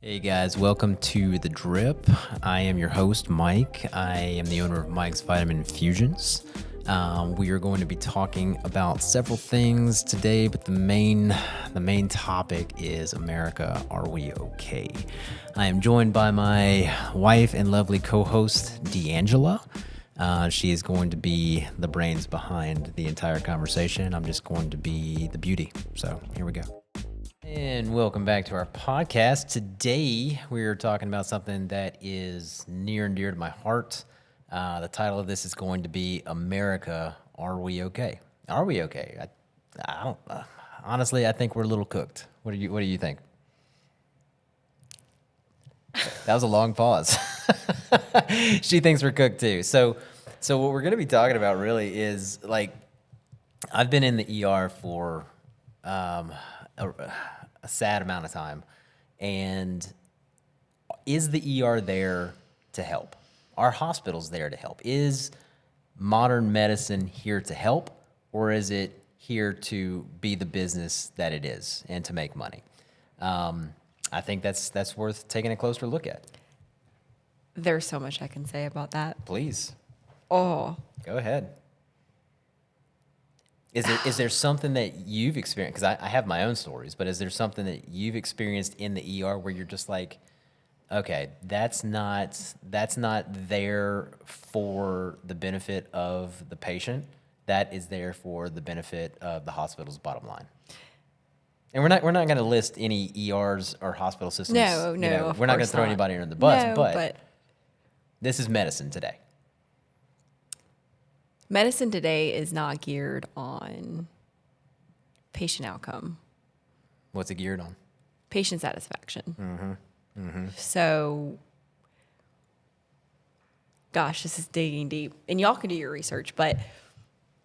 Hey guys, welcome to The Drip. I am your host, Mike. I am the owner of Mike's Vitamin Infusions. We are going to be talking about several things today, but the main topic is America, are we okay? I am joined by my wife and lovely co-host, D'Angela. She is going to be the brains behind the entire conversation. I'm just going to be the beauty. So here we go. And welcome back to our podcast. Today, we are talking about something that is near and dear to my heart. The title of this is going to be America, Are We Okay? Are we okay? I don't. Honestly, I think we're a little cooked. What do you think? That was a long pause. She thinks we're cooked too. So what we're going to be talking about really is like, I've been in the ER for a sad amount of time, and is the ER there to help? Are hospitals there to help? Is modern medicine here to help, or is it here to be the business that it is and to make money? I think that's worth taking a closer look at. There's so much I can say about that. Please. Oh. Go ahead. Is there something that you've experienced? Because I have my own stories, but is there something that you've experienced in the ER where you're just like, okay, that's not there for the benefit of the patient. That is there for the benefit of the hospital's bottom line. And we're not going to list any ERs or hospital systems. No, we're not going to throw anybody under the bus. No, but this is medicine today. Medicine today is not geared on patient outcome. What's it geared on? Patient satisfaction. Mm-hmm. Mm-hmm. So, gosh, this is digging deep. And y'all can do your research, but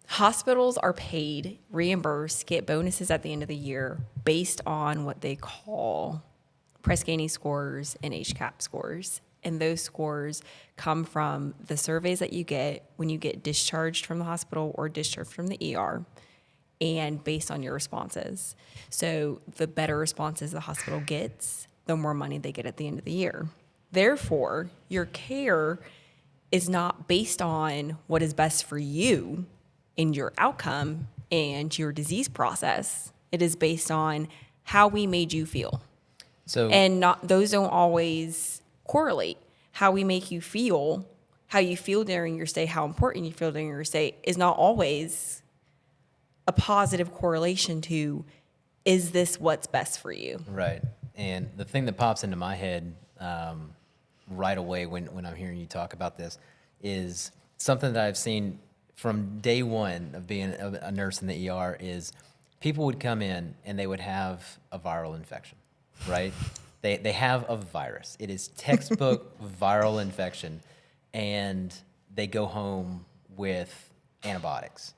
hospitals are paid, reimbursed, get bonuses at the end of the year based on what they call Press Ganey scores and HCAP scores. And those scores come from the surveys that you get when you get discharged from the hospital or discharged from the ER, and based on your responses. So the better responses the hospital gets, the more money they get at the end of the year. Therefore, your care is not based on what is best for you in your outcome and your disease process. It is based on how we made you feel. And those don't always correlate. How we make you feel, how you feel during your stay, how important you feel during your stay is not always a positive correlation to, is this what's best for you? Right. And the thing that pops into my head right away when I'm hearing you talk about this is something that I've seen from day one of being a nurse in the ER is people would come in and they would have a viral infection, right? They have a virus. It is textbook viral infection, and they go home with antibiotics.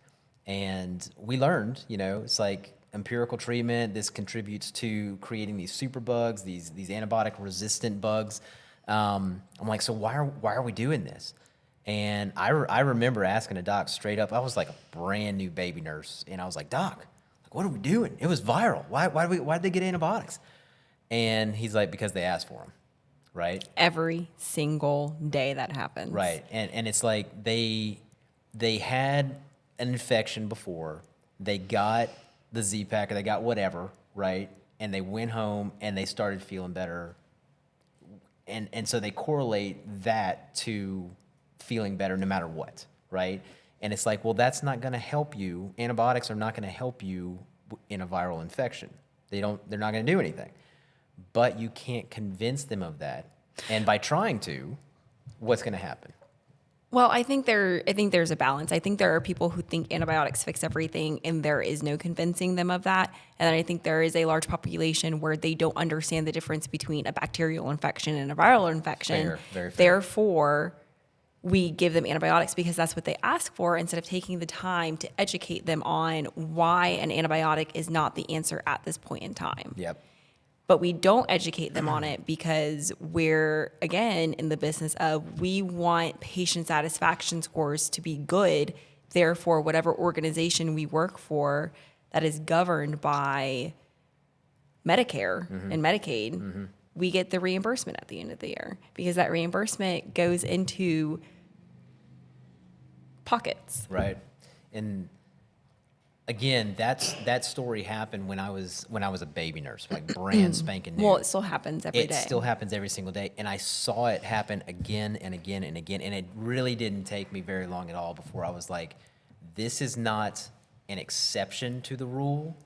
And we learned, it's like empirical treatment. This contributes to creating these superbugs, these antibiotic resistant bugs. I'm like, so why are we doing this? And I remember asking a doc straight up. I was like a brand new baby nurse, and I was like, Doc, what are we doing? It was viral. Why'd they get antibiotics? And he's like, because they asked for them, right? Every single day that happens. Right. And it's like they had an infection before. They got the Z-Pack or they got whatever, right? And they went home and they started feeling better. And so they correlate that to feeling better no matter what, right? And it's like, well, that's not going to help you. Antibiotics are not going to help you in a viral infection. They're not going to do anything. But you can't convince them of that. And by trying to, what's going to happen? Well, I think there's a balance. I think there are people who think antibiotics fix everything, and there is no convincing them of that. And then I think there is a large population where they don't understand the difference between a bacterial infection and a viral infection. Fair, very fair. Therefore, we give them antibiotics because that's what they ask for, instead of taking the time to educate them on why an antibiotic is not the answer at this point in time. Yep. But we don't educate them on it because we're, again, in the business of we want patient satisfaction scores to be good. Therefore, whatever organization we work for that is governed by Medicare and Medicaid we get the reimbursement at the end of the year because that reimbursement goes into pockets. Right. And again, that story happened when I was a baby nurse, like brand spanking new. Well, it still happens every It day. still happens every single day, and I saw it happen again and again and again, and it really didn't take me very long at all before I was like, this is not an exception to the rule.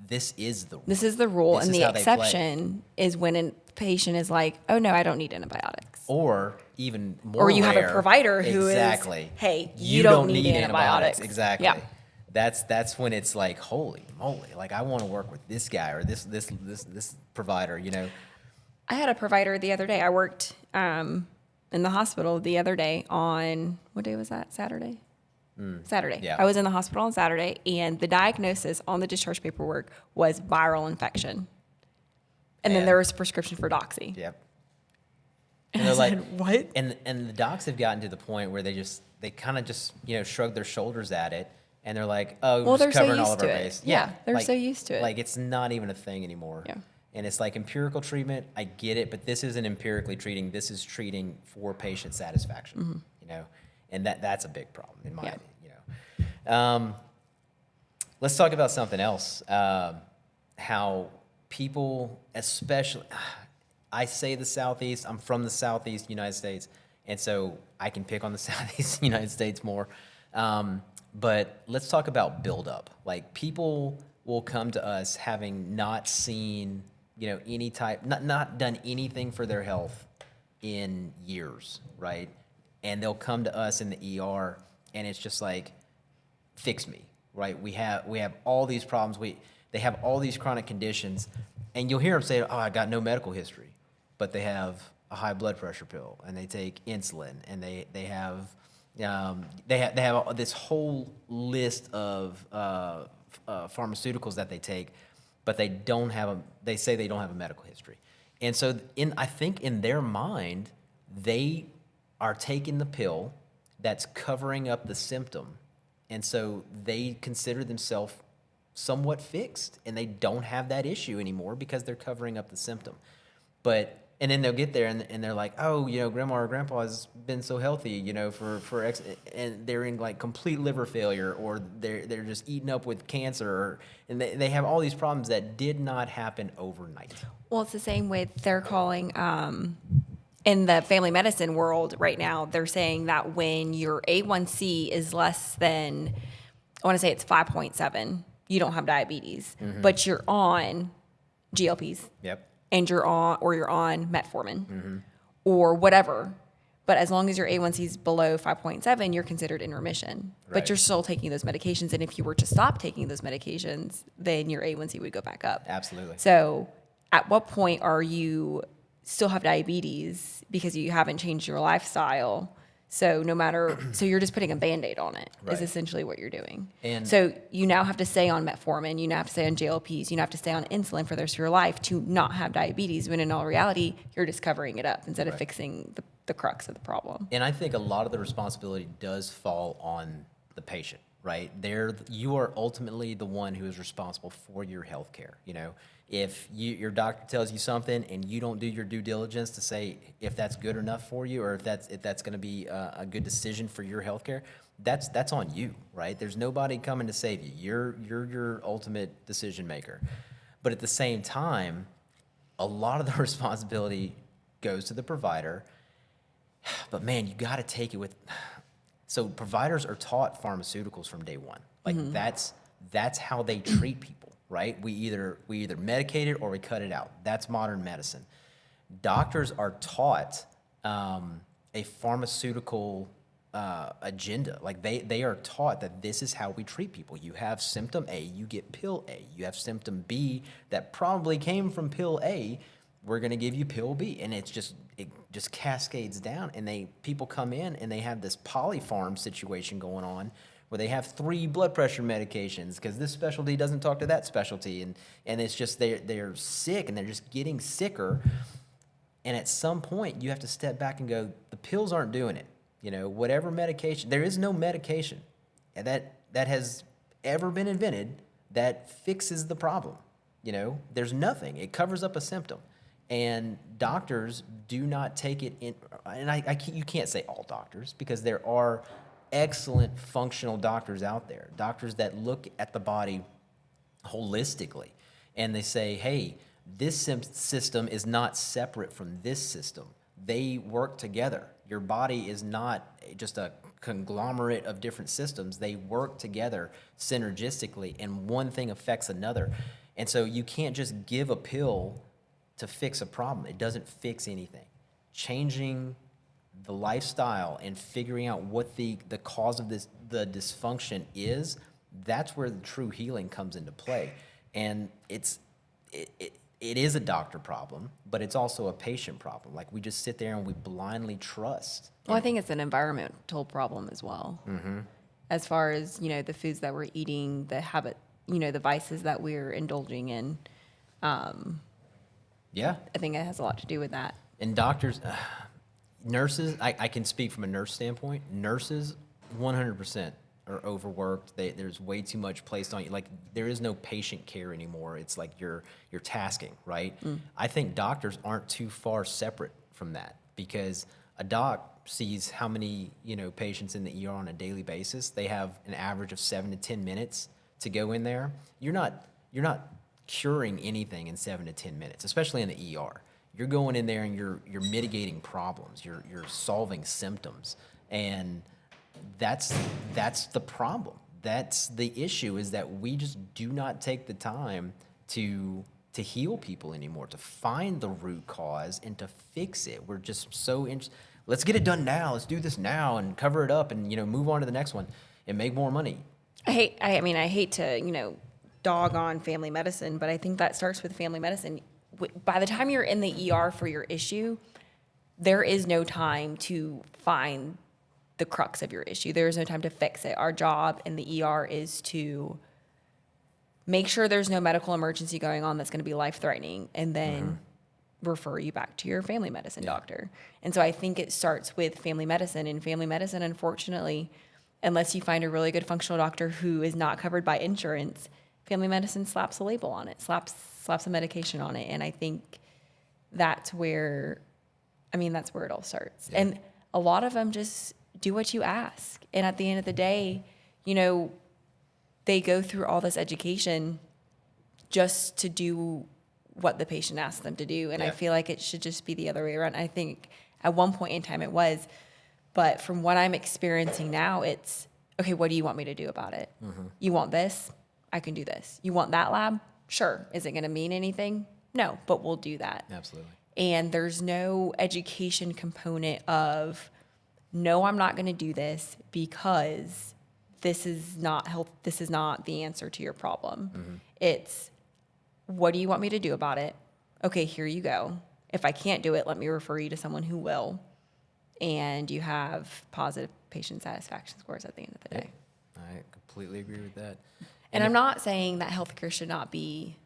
This is the rule. This is the rule, This and is the how they play. exception is when a patient is like, "Oh no, I don't need antibiotics." Or even more Or you have a rare, provider who is, exactly. "Hey, you don't need antibiotics." Exactly. Yeah. That's when it's like, holy moly! Like I want to work with this guy or this provider. You know. I had a provider the other day. I worked in the hospital the other day on, what day was that? Saturday? Saturday. Yeah. I was in the hospital on Saturday, and the diagnosis on the discharge paperwork was viral infection. And then Man. there was a prescription for Doxy. Yep. And they're I like, said, what? And the docs have gotten to the point where they kind of just shrug their shoulders at it, and they're like, oh, Well, we're they're just so covering all used of our to it. base. Yeah, they're like- so used to it. Like it's not even a thing anymore. Yeah. And it's like empirical treatment. I get it, but this isn't empirically treating. This is treating for patient satisfaction. And that's a big problem in my Yeah. Let's talk about something else. How people, especially, I say the Southeast. I'm from the Southeast United States, and so I can pick on the Southeast United States more. But let's talk about buildup. Like people will come to us having not seen, any type, not done anything for their health in years, right? And they'll come to us in the ER, and it's just like, fix me, right? We have all these problems. They have all these chronic conditions, and you'll hear them say, "Oh, I got no medical history," but they have a high blood pressure pill, and they take insulin, and they have this whole list of pharmaceuticals that they take, but they don't have they say they don't have a medical history, and so I think in their mind they are taking the pill that's covering up the symptom. And so they consider themselves somewhat fixed, and they don't have that issue anymore because they're covering up the symptom. And then they'll get there and they're like, oh, grandma or grandpa has been so healthy, for X, and they're in like complete liver failure, or they're just eaten up with cancer, and they have all these problems that did not happen overnight. Well, it's the same with, they're calling, in the family medicine world right now, they're saying that when your A1C is less than, I want to say it's 5.7, you don't have diabetes, but you're on GLPs. Yep. And you're on metformin or whatever. But as long as your A1C is below 5.7, you're considered in remission. Right. But you're still taking those medications. And if you were to stop taking those medications, then your A1C would go back up. Absolutely. So at what point are you still have diabetes because you haven't changed your lifestyle? So so you're just putting a Band-Aid on it, Right. is essentially what you're doing. And so you now have to stay on metformin, you now have to stay on GLPs, you now have to stay on insulin for the rest of your life to not have diabetes, when in all reality, you're just covering it up instead of Right. fixing the crux of the problem. And I think a lot of the responsibility does fall on the patient, right? You are ultimately the one who is responsible for your health care. If your doctor tells you something and you don't do your due diligence to say if that's good enough for you, or if that's going to be a good decision for your health care, that's on you, right? There's nobody coming to save you. You're your ultimate decision maker. But at the same time, a lot of the responsibility goes to the provider. But man, you got to take it with. So providers are taught pharmaceuticals from day one. Like that's how they treat people, right? We either medicate it or we cut it out. That's modern medicine. Doctors are taught a pharmaceutical agenda. Like they are taught that this is how we treat people. You have symptom A, you get pill A. You have symptom B that probably came from pill A. We're going to give you pill B, and it just cascades down. And people come in and they have this polypharm situation going on, where they have 3 blood pressure medications because this specialty doesn't talk to that specialty, and it's just they're sick and they're just getting sicker. And at some point, you have to step back and go, the pills aren't doing it. Whatever medication, there is no medication that has ever been invented that fixes the problem. There's nothing. It covers up a symptom. And doctors do not take it in, and you can't say all doctors, because there are excellent functional doctors out there, doctors that look at the body holistically, and they say, hey, this system is not separate from this system. They work together. Your body is not just a conglomerate of different systems. They work together synergistically, and one thing affects another. And so you can't just give a pill to fix a problem. It doesn't fix anything. Changing the lifestyle and figuring out what the cause of the dysfunction is, that's where the true healing comes into play. And it is a doctor problem, but it's also a patient problem. Like, we just sit there and we blindly trust. Well, I think it's an environmental problem as well. Mm-hmm. As far as, you know, the foods that we're eating, the habit, you know, the vices that we're indulging in. Yeah. I think it has a lot to do with that. And doctors, nurses, I can speak from a nurse standpoint. Nurses, 100% are overworked. There's way too much placed on you. Like, there is no patient care anymore. It's like you're tasking, right? I think doctors aren't too far separate from that, because a doc sees how many, you know, patients in the ER on a daily basis. They have an average of 7 to 10 minutes to go in there. You're not curing anything in 7 to 10 minutes, especially in the ER. You're going in there and you're mitigating problems. You're solving symptoms, and that's the problem. That's the issue, is that we just do not take the time to heal people anymore, to find the root cause and to fix it. We're just so let's get it done now. Let's do this now and cover it up and, you know, move on to the next one and make more money. I hate to, you know, dog on family medicine, but I think that starts with family medicine. By the time you're in the ER for your issue, there is no time to find the crux of your issue. There is no time to fix it. Our job in the ER is to make sure there's no medical emergency going on that's going to be life-threatening, and then refer you back to your family medicine doctor. And so I think it starts with family medicine. And family medicine, unfortunately, unless you find a really good functional doctor who is not covered by insurance, family medicine slaps a label on it, slaps a medication on it. And I think that's where it all starts. Yeah. And a lot of them just do what you ask. And at the end of the day, you know, they go through all this education just to do what the patient asks them to do. And I feel like it should just be the other way around. I think at one point in time it was, but from what I'm experiencing now, it's, okay, what do you want me to do about it? You want this? I can do this. You want that lab? Sure. Is it going to mean anything? No, but we'll do that. Absolutely. And there's no education component of, no, I'm not going to do this because this is not health. This is not the answer to your problem. It's, what do you want me to do about it? Okay, here you go. If I can't do it, let me refer you to someone who will. And you have positive patient satisfaction scores at the end of the day. I completely agree with that. And I'm not saying that healthcare should not be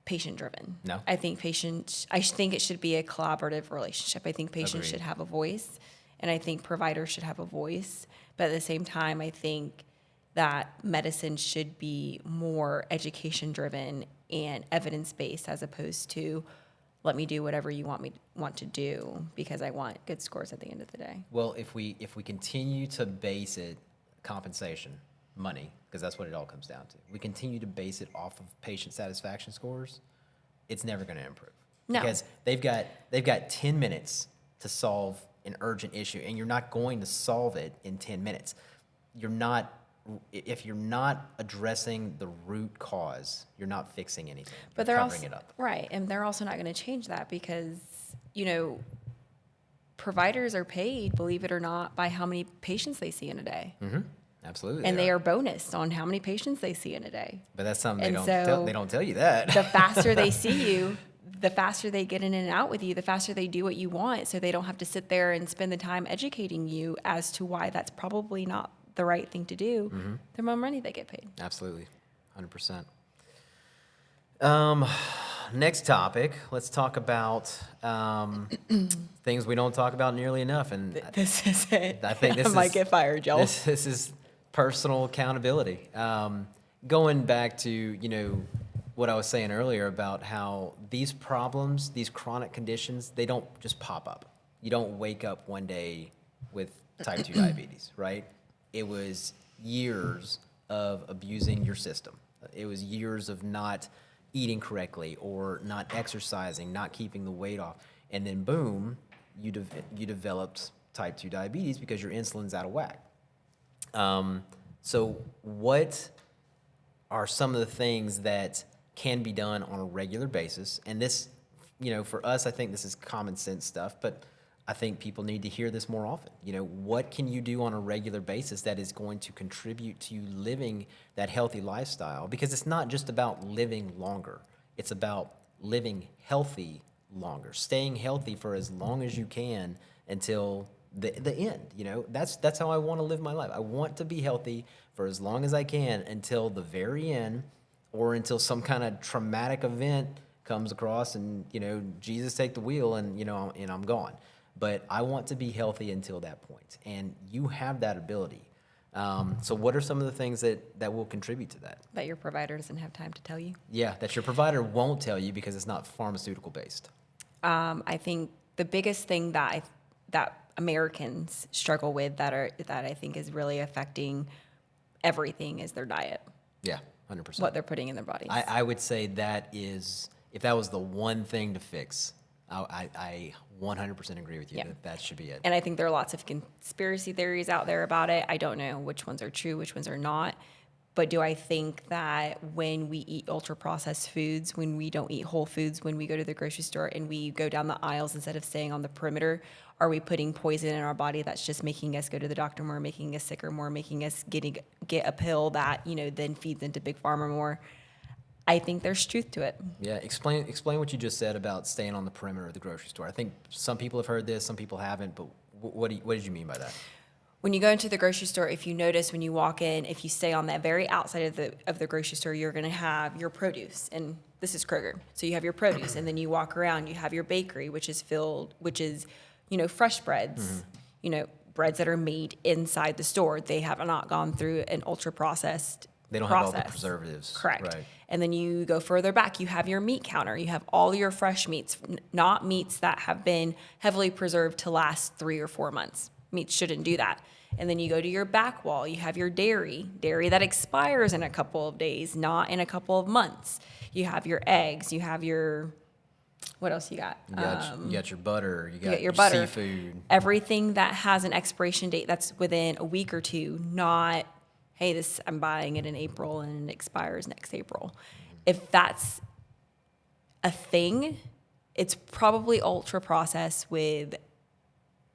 patient-driven. No. I think it should be a collaborative relationship. I think patients should have a voice, and I think providers should have a voice. But at the same time, I think that medicine should be more education-driven and evidence-based, as opposed to, let me do whatever you want to do because I want good scores at the end of the day. Well, if we continue to base it, compensation, money, because that's what it all comes down to. We continue to base it off of patient satisfaction scores, it's never going to improve. No. Because they've got 10 minutes to solve an urgent issue, and you're not going to solve it in 10 minutes. If you're not addressing the root cause, you're not fixing anything. But they're covering also it up. right, and they're also not going to change that because, you know, providers are paid, believe it or not, by how many patients they see in a day. Absolutely. And they are bonused on how many patients they see in a day. But that's something they don't tell you that. The faster they see you, the faster they get in and out with you, the faster they do what you want, so they don't have to sit there and spend the time educating you as to why that's probably not the right thing to do. The more money they get paid. Absolutely. 100%. Next topic, let's talk about things we don't talk about nearly enough. And This is it. I think this I might get fired, y'all. This is personal accountability. Going back to, you know, what I was saying earlier about how these problems, these chronic conditions, they don't just pop up. You don't wake up one day with type 2 diabetes, right? It was years of abusing your system. It was years of not eating correctly or not exercising, not keeping the weight off. And then boom, you developed type 2 diabetes because your insulin's out of whack. So what are some of the things that can be done on a regular basis? And this, for us, I think this is common sense stuff, but I think people need to hear this more often. What can you do on a regular basis that is going to contribute to you living that healthy lifestyle? Because it's not just about living longer. It's about living healthy longer, staying healthy for as long as you can until the end. That's how I want to live my life. I want to be healthy for as long as I can until the very end, or until some kind of traumatic event comes across and, Jesus take the wheel and, and I'm gone. But I want to be healthy until that point. And you have that ability. So what are some of the things that will contribute to that? That your provider doesn't have time to tell you? Yeah, that your provider won't tell you because it's not pharmaceutical based. I think the biggest thing that Americans struggle with that I think is really affecting everything is their diet. Yeah, 100%. What they're putting in their bodies. I would say that is, if that was the one thing to fix, I 100% agree with you that should be it. And I think there are lots of conspiracy theories out there about it. I don't know which ones are true, which ones are not. But do I think that when we eat ultra-processed foods, when we don't eat whole foods, when we go to the grocery store and we go down the aisles instead of staying on the perimeter, are we putting poison in our body that's just making us go to the doctor more, making us sicker more, making us get a pill that, then feeds into Big Pharma more? I think there's truth to it. Yeah, explain what you just said about staying on the perimeter of the grocery store. I think some people have heard this, some people haven't, but what did you mean by that? When you go into the grocery store, if you notice when you walk in, if you stay on that very outside of the grocery store, you're going to have your produce, and this is Kroger. So you have your produce, and then you walk around, you have your bakery, which is fresh breads, breads that are made inside the store. They have not gone through an ultra processed. They don't process. have all the preservatives. Correct. Right. And then you go further back, you have your meat counter. You have all your fresh meats, not meats that have been heavily preserved to last 3 or 4 months. Meats shouldn't do that. And then you go to your back wall, you have your dairy that expires in a couple of days, not in a couple of months. You have your eggs, you have your, what else you got? You got your butter, you got your butter, seafood. Everything that has an expiration date that's within a week or two, not, hey, I'm buying it in April and it expires next April. If that's a thing, it's probably ultra processed with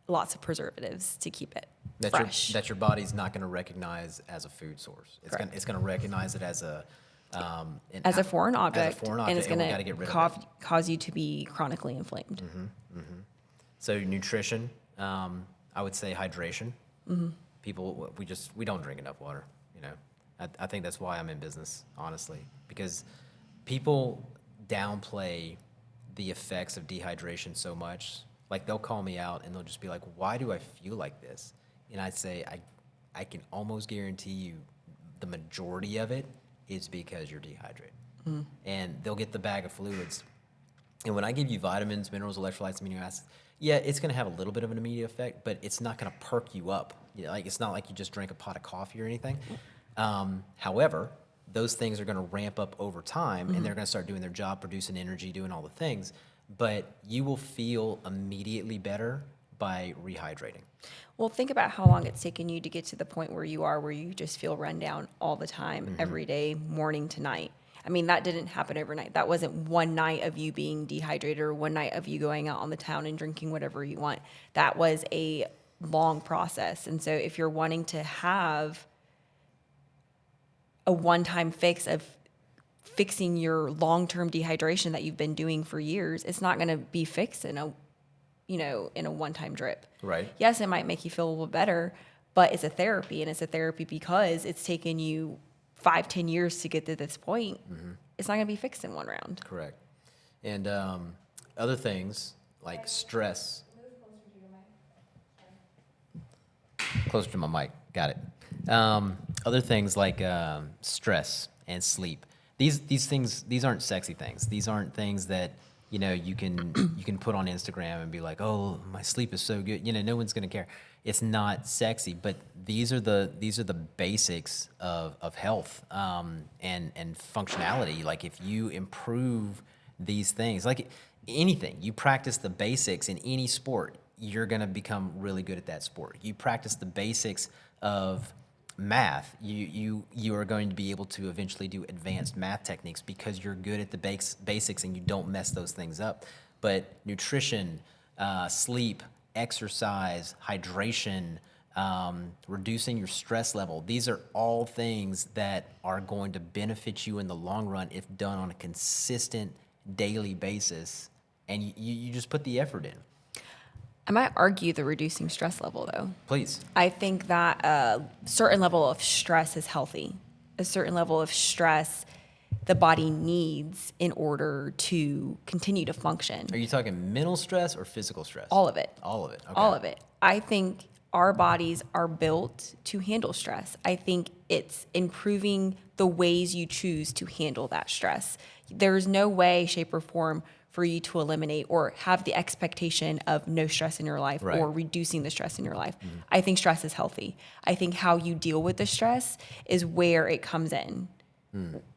lots of preservatives to keep it fresh. That your body's not going to recognize as a food source. It's going to recognize it as a foreign object, and it's going to cause you to be chronically inflamed. Mm-hmm, mm-hmm. So nutrition, I would say hydration. Mm-hmm. People, we don't drink enough water. I think that's why I'm in business, honestly, because people downplay the effects of dehydration so much. Like, they'll call me out and they'll just be like, why do I feel like this? And I'd say, I can almost guarantee you the majority of it is because you're dehydrated. Mm. And they'll get the bag of fluids. And when I give you vitamins, minerals, electrolytes, amino acids, yeah, it's going to have a little bit of an immediate effect, but it's not going to perk you up. It's not like you just drank a pot of coffee or anything. However, those things are going to ramp up over time, and they're going to start doing their job, producing energy, doing all the things. But you will feel immediately better by rehydrating. Well, think about how long it's taken you to get to the point where you just feel run down all the time, every day, morning to night. I mean, that didn't happen overnight. That wasn't one night of you being dehydrated or one night of you going out on the town and drinking whatever you want. That was a long process. And so if you're wanting to have a one-time fix of fixing your long-term dehydration that you've been doing for years, it's not going to be fixed in a one-time drip. Right. Yes, it might make you feel a little better, but it's a therapy, and it's a therapy because it's taken you 5-10 years to get to this point. Mm-hmm. It's not going to be fixed in one round. Correct. And other things like stress. Closer to my mic. Got it. Other things like stress and sleep. these things, these aren't sexy things. These aren't things that, you know, you can put on Instagram and be like, oh, my sleep is so good. You know, no one's gonna care. It's not sexy, but these are the basics of health and functionality. Like if you improve these things, like anything, you practice the basics in any sport, you're gonna become really good at that sport. You practice the basics of math, you are going to be able to eventually do advanced math techniques because you're good at the basics and you don't mess those things up. But nutrition, sleep, exercise, hydration, reducing your stress level, these are all things that are going to benefit you in the long run if done on a consistent daily basis, and you just put the effort in. I might argue the reducing stress level, though. Please. I think that a certain level of stress is healthy. A certain level of stress the body needs in order to continue to function. Are you talking mental stress or physical stress? All of it. All of it. Okay. All of it. I think our bodies are built to handle stress. I think it's improving the ways you choose to handle that stress. There's no way, shape, or form for you to eliminate or have the expectation of no stress in your life Right. or reducing the stress in your life. I think stress is healthy. I think how you deal with the stress is where it comes in,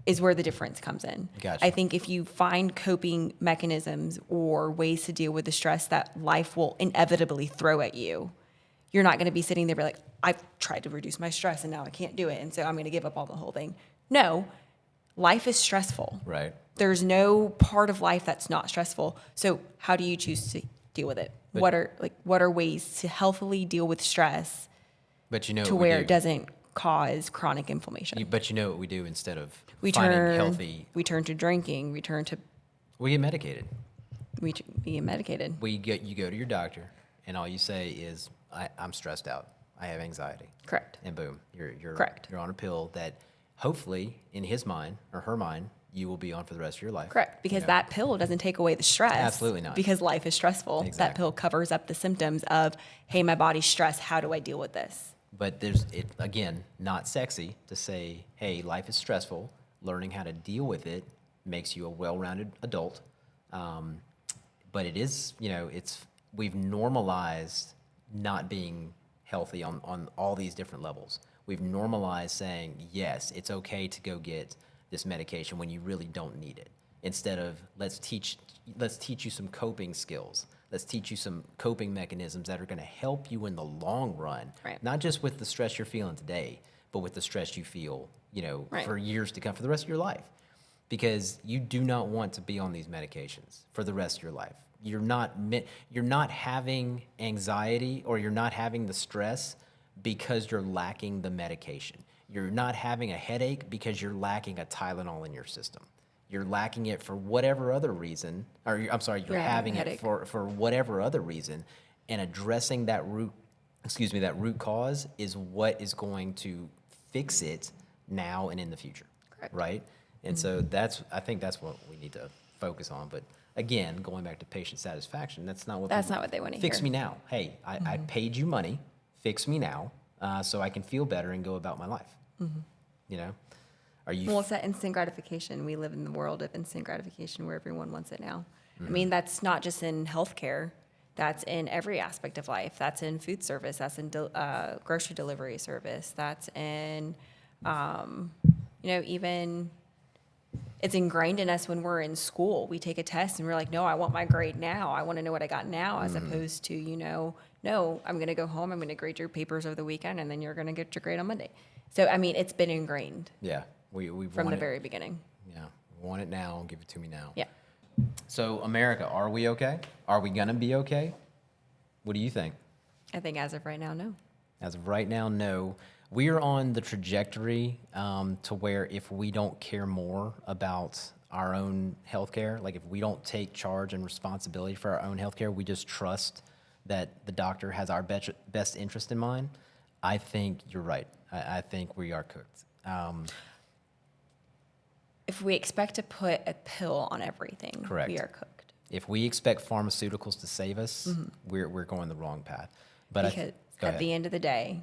is where the difference comes in. Gotcha. I think if you find coping mechanisms or ways to deal with the stress that life will inevitably throw at you, you're not going to be sitting there be like, I've tried to reduce my stress and now I can't do it, and so I'm going to give up on the whole thing. No, life is stressful. Right. There's no part of life that's not stressful. So how do you choose to deal with it? But- what are ways to healthily deal with stress But you know to what we where do. it doesn't cause chronic inflammation? But you know what we do instead of We finding turn healthy. we turn to drinking. We turn to We get medicated. being medicated. You go to your doctor, and all you say is, I'm stressed out. I have anxiety. Correct. And boom, you're Correct. You're on a pill that hopefully in his mind or her mind you will be on for the rest of your life. Correct. Because You know? that pill doesn't take away the stress. Absolutely not. Because life is stressful. That Exactly. pill covers up the symptoms of, hey, my body's stressed. How do I deal with this? But again, not sexy to say, hey, life is stressful. Learning how to deal with it makes you a well-rounded adult. But it is, we've normalized not being healthy on all these different levels. We've normalized saying, yes, it's okay to go get this medication when you really don't need it. Instead of let's teach you some coping skills. Let's teach you some coping mechanisms that are going to help you in the long run. Right. Not just with the stress you're feeling today, but with the stress you feel, Right. for years to come, for the rest of your life. Because you do not want to be on these medications for the rest of your life. You're not having anxiety or you're not having the stress because you're lacking the medication. You're not having a headache because you're lacking a Tylenol in your system. You're lacking it for whatever other reason, or you're You're having having a it headache. for whatever other reason, and addressing that root cause is what is going to fix it now and in the future. Correct. Right? And so I think that's what we need to focus on. But again, going back to patient satisfaction, that's not what they want to fix hear. me now. Hey, I paid you money, fix me now, so I can feel better and go about my life. Are you? Well, it's that instant gratification. We live in the world of instant gratification where everyone wants it now. I mean, that's not just in healthcare. That's in every aspect of life. That's in food service. That's in grocery delivery service. That's in, even it's ingrained in us when we're in school. We take a test and we're like, no, I want my grade now. I want to know what I got now, as opposed to, no, I'm going to go home. I'm going to grade your papers over the weekend, and then you're going to get your grade on Monday. So, I mean, it's been ingrained Yeah, we from want the it. very beginning. Yeah, we want it now. Give it to me now. Yeah. So, America, are we okay? Are we gonna be okay? What do you think? I think as of right now, no. As of right now, no. We are on the trajectory to where if we don't care more about our own healthcare, like if we don't take charge and responsibility for our own healthcare, we just trust that the doctor has our best interest in mind, I think you're right. I think we are cooked. If we expect to put a pill on everything, Correct. we are cooked. If we expect pharmaceuticals to save us, we're going the wrong path. But Because go at ahead. the end of the day,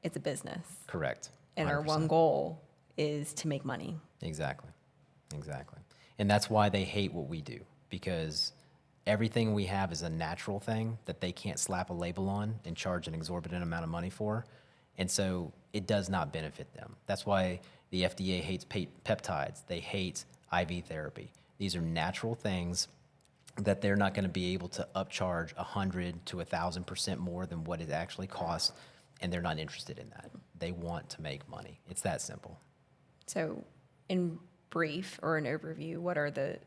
it's a business. Correct. And our 100%. one goal is to make money. Exactly. Exactly. And that's why they hate what we do, because everything we have is a natural thing that they can't slap a label on and charge an exorbitant amount of money for. And so it does not benefit them. That's why the FDA hates peptides. They hate IV therapy. These are natural things that they're not going to be able to upcharge 100 to 1,000% more than what it actually costs, and they're not interested in that. They want to make money. It's that simple. So, in brief or an overview, what are the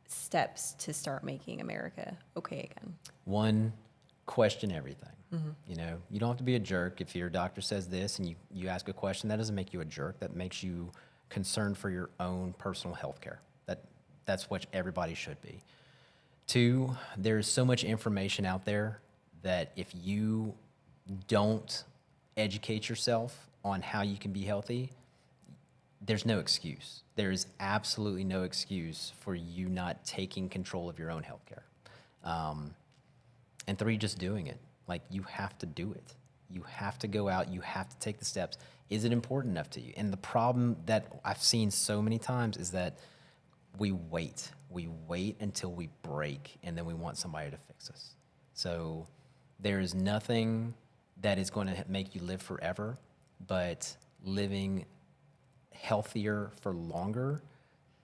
steps to start making America okay again? One, question everything. You know, you don't have to be a jerk. If your doctor says this and you ask a question, that doesn't make you a jerk. That makes you concerned for your own personal health care. That's what everybody should be. Two, there's so much information out there that if you don't educate yourself on how you can be healthy, there's no excuse. There is absolutely no excuse for you not taking control of your own healthcare. And three, just doing it. Like, you have to do it. You have to go out. You have to take the steps. Is it important enough to you? And the problem that I've seen so many times is that we wait. We wait until we break, and then we want somebody to fix us. So there is nothing that is going to make you live forever, but living healthier for longer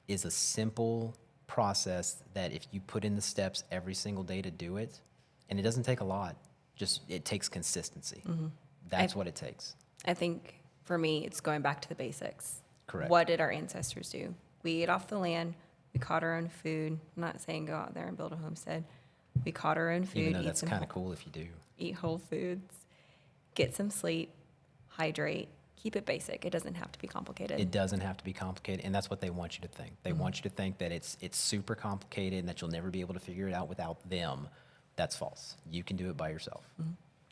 is a simple process that if you put in the steps every single day to do it, and it doesn't take a lot, just it takes consistency. That's what it takes. I think for me, it's going back to the basics. Correct. What did our ancestors do? We ate off the land. We caught our own food. I'm not saying go out there and build a homestead. We caught our own food. Even though that's kind of cool if you do. Eat whole foods. Get some sleep. Hydrate. Keep it basic. It doesn't have to be complicated. It doesn't have to be complicated, and that's what they want you to think. They want you to think that it's super complicated and that you'll never be able to figure it out without them. That's false. You can do it by yourself.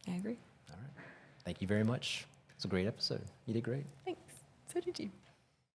I agree. All right. Thank you very much. It's a great episode. You did great. Thanks. So did you.